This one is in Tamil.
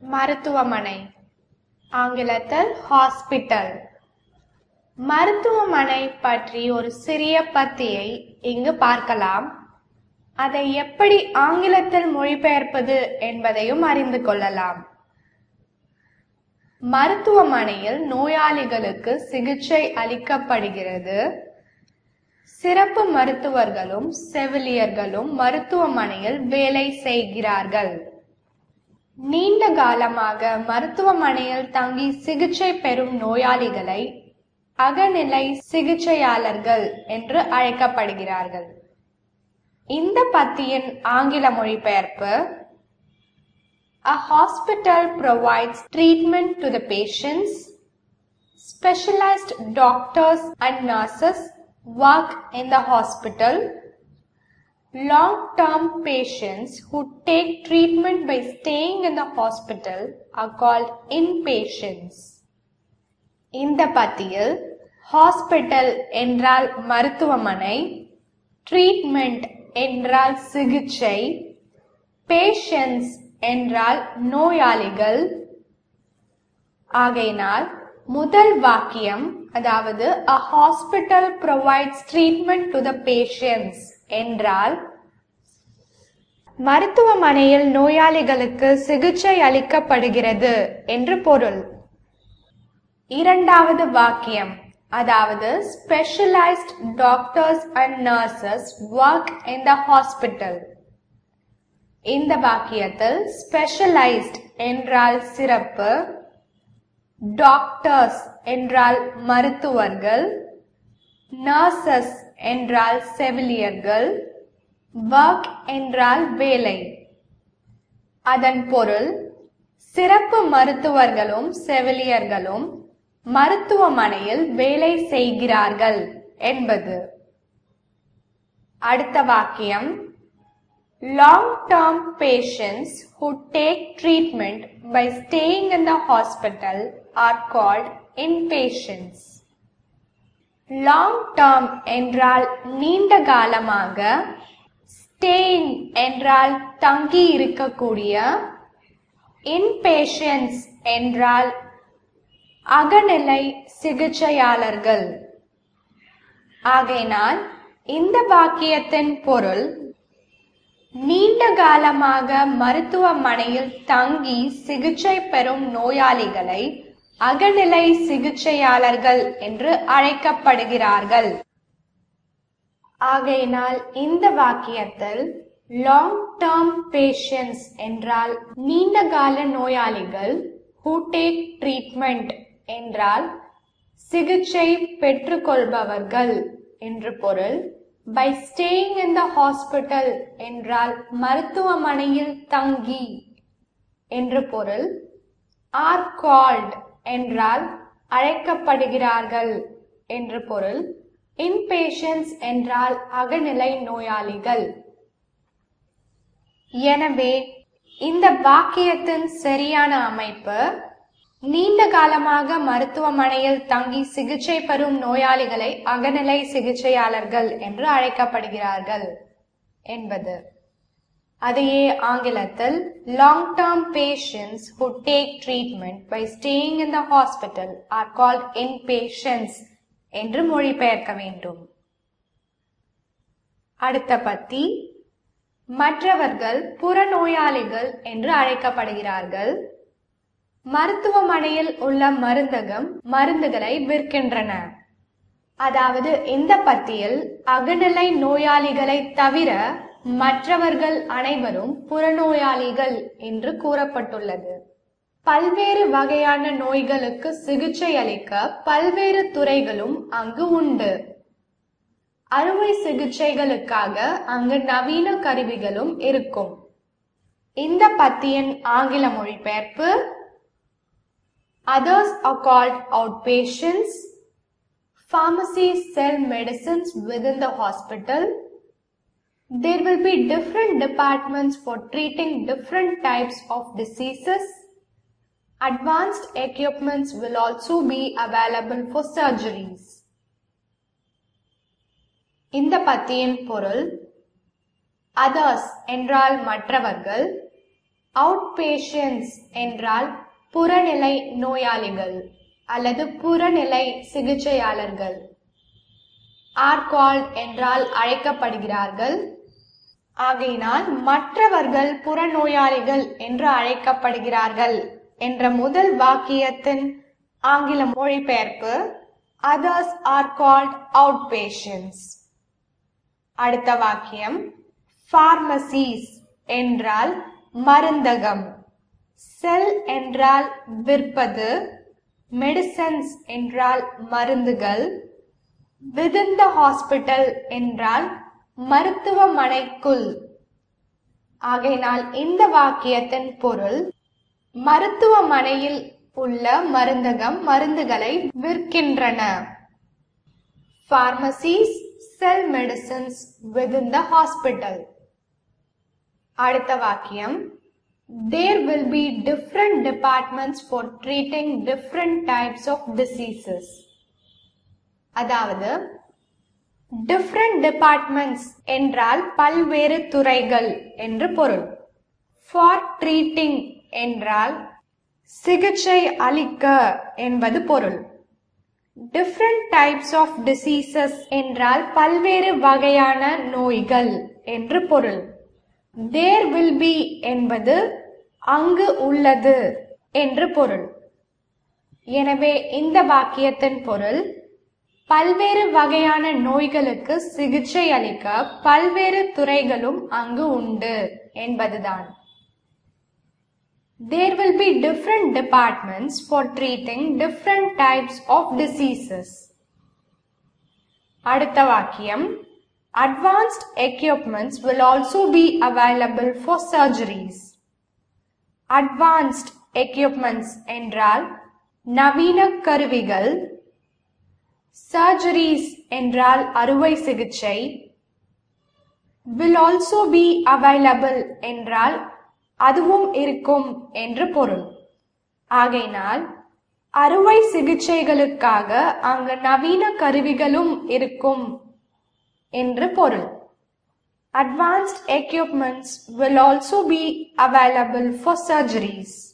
மருத்துவமனை, ஆங்கிலத்தில் ஹாஸ்பிட்டல். மருத்துவமனை பற்றி ஒரு சிறிய பத்தியை இங்கு பார்க்கலாம். அதை எப்படி ஆங்கிலத்தில் மொழிபெயர்ப்பது என்பதையும் அறிந்து கொள்ளலாம். மருத்துவமனையில் நோயாளிகளுக்கு சிகிச்சை அளிக்கப்படுகிறது. சிறப்பு மருத்துவர்களும் செவிலியர்களும் மருத்துவமனையில் வேலை செய்கிறார்கள். நீண்ட காலமாக மருத்துவமனையில் தங்கி சிகிச்சை பெறும் நோயாளிகளை அகநிலை சிகிச்சையாளர்கள் என்று அழைக்கப்படுகிறார்கள். இந்த பத்தியின் ஆங்கில மொழிபெயர்ப்பு: A hospital provides treatment to the patients. Specialized doctors and nurses work in the hospital. Long-term patients who take treatment by staying in the hospital are called inpatients. இந்த பத்தியில் ஹாஸ்பிட்டல் என்றால் மருத்துவமனை, ட்ரீட்மெண்ட் என்றால் சிகிச்சை, பேஷண்ட்ஸ் என்றால் நோயாளிகள். ஆகையினால் முதல் வாக்கியம், அதாவது a hospital provides treatment to the patients என்றால் மருத்துவமனையில் நோயாளிகளுக்கு சிகிச்சை அளிக்கப்படுகிறது என்று பொருள். இரண்டாவது வாக்கியம், அதாவது specialized doctors and nurses work in the hospital. இந்த வாக்கியத்தில் specialized என்றால் சிறப்பு, டாக்டர்ஸ் என்றால் மருத்துவர்கள், நர்சஸ் என்றால் செவிலியர்கள், work என்றால் வேலை. அதன் பொருள் சிறப்பு மருத்துவர்களும் செவிலியர்களும் மருத்துவமனையில் வேலை செய்கிறார்கள் என்பது. அடுத்த வாக்கியம், long-term patients who take treatment by staying in the hospital are called inpatients. long-term என்றால் நீண்ட காலமாக, staying என்றால் தங்கி இருக்கக்கூடிய, inpatients என்றால் அகநிலை சிகிச்சையாளர்கள். ஆகையினால் இந்த வாக்கியத்தின் பொருள் நீண்ட காலமாக மருத்துவமனையில் தங்கி சிகிச்சை பெறும் நோயாளிகளை அகநிலை சிகிச்சையாளர்கள் என்று அழைக்கப்படுகிறார்கள். ஆகையினால் இந்த வாக்கியத்தில் long term patients என்றால் நீண்ட கால நோயாளிகள், who take treatment என்றால் சிகிச்சை பெற்றுக்கொள்பவர்கள் என்று பொருள், by staying in the hospital என்றால் மருத்துவமனையில் தங்கி என்று பொருள், are called என்றால் அழைக்கப்படுகிறார்கள் என்று பொருள், inpatients என்றால் அகநிலை நோயாளிகள். எனவே இந்த வாக்கியத்தின் சரியான அமைப்பு, நீண்ட காலமாக மருத்துவமனையில் தங்கி சிகிச்சை பெறும் நோயாளிகளை அகநிலை சிகிச்சையாளர்கள் என்று அழைக்கப்படுகிறார்கள் என்பது. அதையே ஆங்கிலத்தில் long-term patients who take treatment by staying in the hospital are called inpatients என்று மொழிபெயர்க்க வேண்டும். அடுத்த பத்தி, மற்றவர்கள் புறநோயாளிகள் என்று அழைக்கப்படுகிறார்கள். மருத்துவமனையில் உள்ள மருந்தகம் மருந்துகளை விற்கின்றன. அதாவது இந்த பத்தியில் அகநிலை நோயாளிகளை தவிர மற்றவர்கள் அனைவரும் புறநோயாளிகள் என்று கூறப்பட்டுள்ளது. பல்வேறு வகையான நோய்களுக்கு சிகிச்சை அளிக்க பல்வேறு துறைகளும் அங்கு உண்டு. அறுவை சிகிச்சைகளுக்காக அங்கு நவீன கருவிகளும் இருக்கும். இந்த பத்தியின் ஆங்கில மொழிபெயர்ப்பு: Others are called outpatients. Pharmacies sell medicines within the hospital. There will be different departments for treating different types of diseases. Advanced equipments will also be available for surgeries. இந்த பத்தியின் பொருள்: others என்றால் மற்றவர்கள், Outpatients என்றால் புறநிலை நோயாளிகள் அல்லது புறநிலை சிகிச்சையாளர்கள். Are called என்றால் அழைக்கப்படுகிறார்கள். ஆகையினால் மற்றவர்கள் புறநோயாளிகள் என்று அழைக்கப்படுகிறார்கள் என்ற முதல் வாக்கியத்தின் ஆங்கில மொழிபெயர்ப்பு others are called outpatients. அடுத்த வாக்கியம் pharmacies என்றால் மருந்தகம், sell என்றால் விற்பது, medicines என்றால் மருந்துகள், within the hospital என்றால் மருத்துவமனைக்குள். ஆகையினால் இந்த வாக்கியத்தின் பொருள் மருத்துவமனையில் உள்ள மருந்தகம் மருந்துகளை விற்கின்றன. Pharmacies sell medicines within the hospital. அடுத்த வாக்கியம் there will be different departments for treating different types of diseases. அதாவது different departments என்றால் பல்வேறு துறைகள் என்று பொருள். For treating என்றால் சிகிச்சை அளிக்க என்பது பொருள். Different types of diseases என்றால் பல்வேறு வகையான நோய்கள் என்று பொருள். There will be என்பது அங்கு உள்ளது என்று பொருள். எனவே இந்த வாக்கியத்தின் பொருள் பல்வேறு வகையான நோய்களுக்கு சிகிச்சை அளிக்க பல்வேறு துறைகளும் அங்கு உண்டு என்பதுதான். There will be different departments for treating different types of diseases. அடுத்த வாக்கியம் advanced equipments will also be available for surgeries. Advanced equipments என்றால் நவீன கருவிகள், surgeries என்றால் அறுவை சிகிச்சை, will also be available என்றால் அதுவும் இருக்கும் என்று பொருள். ஆகையினால் அறுவை சிகிச்சைகளுக்காக அங்கு நவீன கருவிகளும் இருக்கும் என்று பொருள். Advanced equipments will also be available for surgeries.